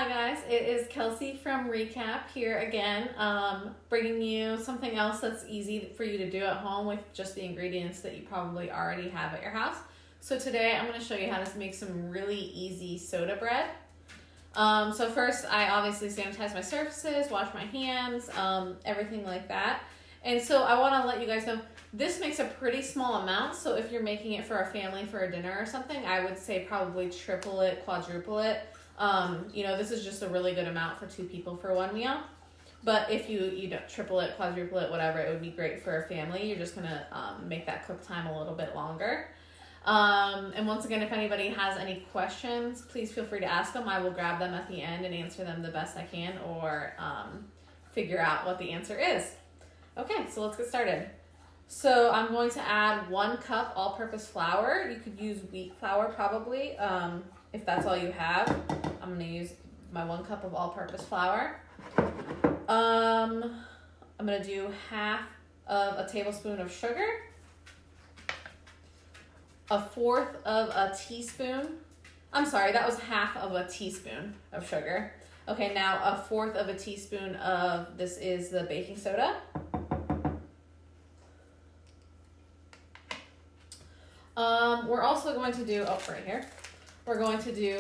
Hi guys, it is Kelsey from Recap here again, bringing you something else that's easy for you to do at home with just the ingredients that you probably already have at your house. So today I'm going to show you how to make some really easy soda bread. So first I obviously sanitize my surfaces, wash my hands, everything like that. And so I want to let you guys know, this makes a pretty small amount, so if you're making it for a family for a dinner or something, I would say probably triple it, quadruple it. This is just a really good amount for 2 people for one meal. But if you don't triple it, quadruple it, whatever, it would be great for a family. You're just going to make that cook time a little bit longer. And once again, if anybody has any questions, please feel free to ask them. I will grab them at the end and answer them the best I can, or figure out what the answer is. Okay, so let's get started. So I'm going to add 1 cup all-purpose flour. You could use wheat flour probably, if that's all you have. I'm going to use my 1 cup of all-purpose flour. I'm going to do half of a tablespoon of sugar, 1/4 of a teaspoon. I'm sorry, that was half of a teaspoon of sugar. Okay, now 1/4 of a teaspoon of, this is the baking soda. We're also going to do, right here, we're going to do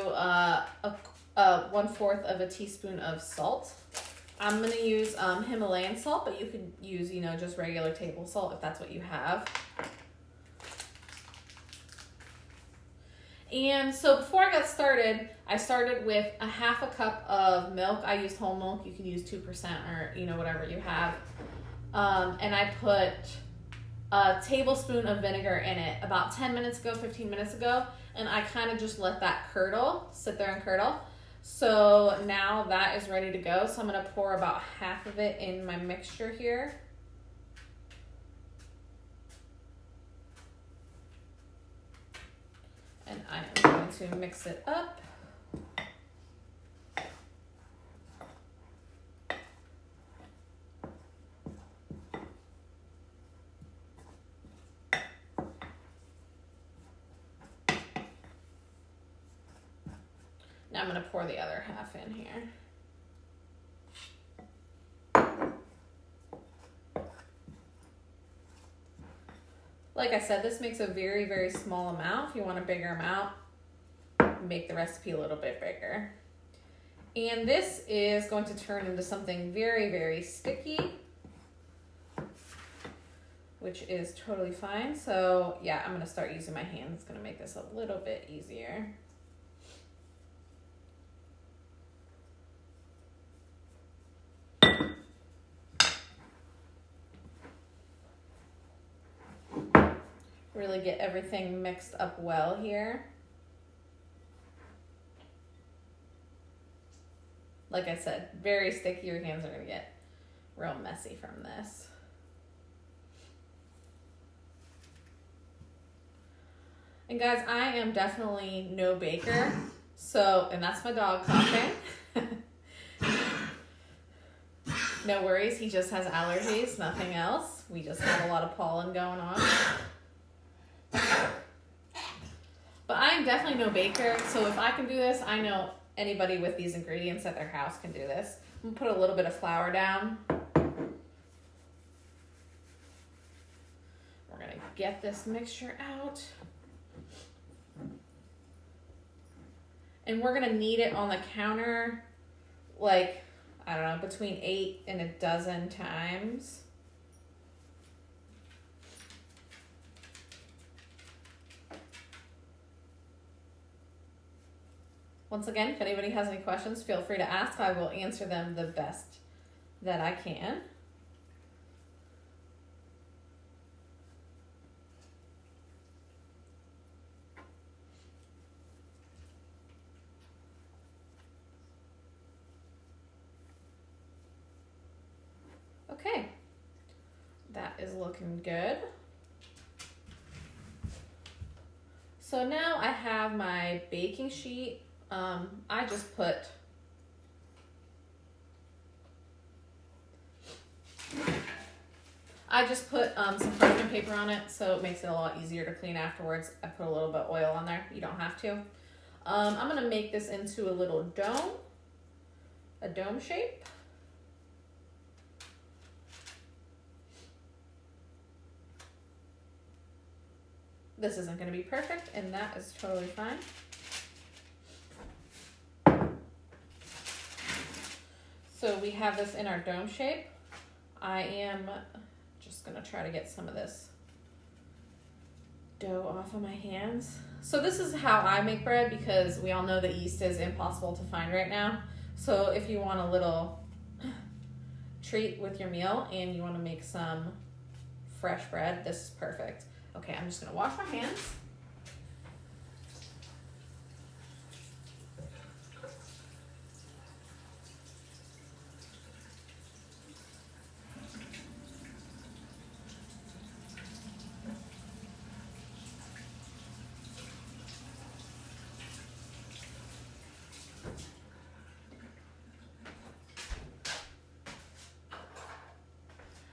1/4 of a teaspoon of salt. I'm going to use Himalayan salt, but you could use, just regular table salt if that's what you have. And so before I got started, I started with 1/2 cup of milk. I used whole milk. You could use 2% or, whatever you have. And I put a tablespoon of vinegar in it about 10 minutes ago, 15 minutes ago, and I kind of just let that sit there and curdle. So now that is ready to go. So I'm going to pour about half of it in my mixture here. And I am going to mix it up. Now I'm going to pour the other half in here. Like I said, this makes a very, very small amount. If you want a bigger amount, make the recipe a little bit bigger. And this is going to turn into something very, very sticky, which is totally fine. So yeah, I'm going to start using my hands. It's going to make this a little bit easier. Really get everything mixed up well here. Like I said, very sticky. Your hands are going to get real messy from this. And guys, I am definitely no baker. So, and that's my dog coughing. No worries, he just has allergies, nothing else. We just have a lot of pollen going on. But I'm definitely no baker, so if I can do this, I know anybody with these ingredients at their house can do this. I'm gonna put a little bit of flour down. We're gonna get this mixture out. And we're gonna knead it on the counter, like, I don't know, between 8 and a dozen times. Once again, if anybody has any questions, feel free to ask. I will answer them the best that I can. Okay, that is looking good. So now I have my baking sheet. I just put some parchment paper on it, so it makes it a lot easier to clean afterwards. I put a little bit of oil on there. You don't have to. I'm going to make this into a little dough. a dome shape. This isn't going to be perfect, and that is totally fine. So we have this in our dome shape. I am just going to try to get some of this dough off of my hands. So this is how I make bread, because we all know that yeast is impossible to find right now. So if you want a little treat with your meal and you want to make some fresh bread, this is perfect. Okay, I'm just going to wash my hands.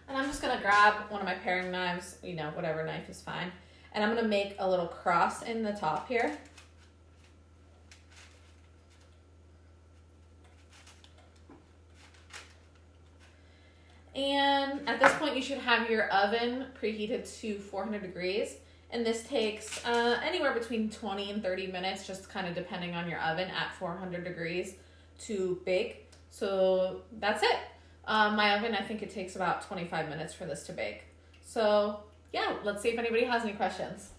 And I'm just gonna grab one of my paring knives, you know, whatever knife is fine. And I'm gonna make a little cross in the top here. And at this point, you should have your oven preheated to 400 degrees. And this takes anywhere between 20 and 30 minutes, just kind of depending on your oven at 400 degrees to bake. So that's it. My oven, I think it takes about 25 minutes for this to bake. So yeah, let's see if anybody has any questions.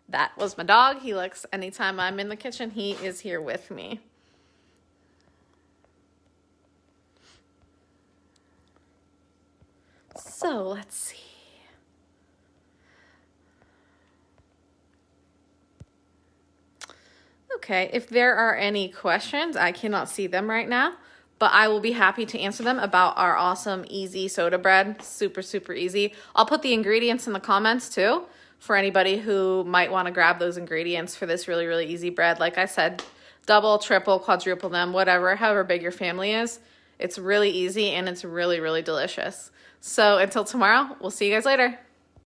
That was my dog. He looks, anytime I'm in the kitchen, he is here with me. So let's see. Okay, if there are any questions, I cannot see them right now, but I will be happy to answer them about our awesome, easy soda bread. Super, super easy. I'll put the ingredients in the comments too for anybody who might want to grab those ingredients for this really, really easy bread. Like I said, double, triple, quadruple them, whatever, however big your family is. It's really easy and it's really, really delicious. So until tomorrow, we'll see you guys later.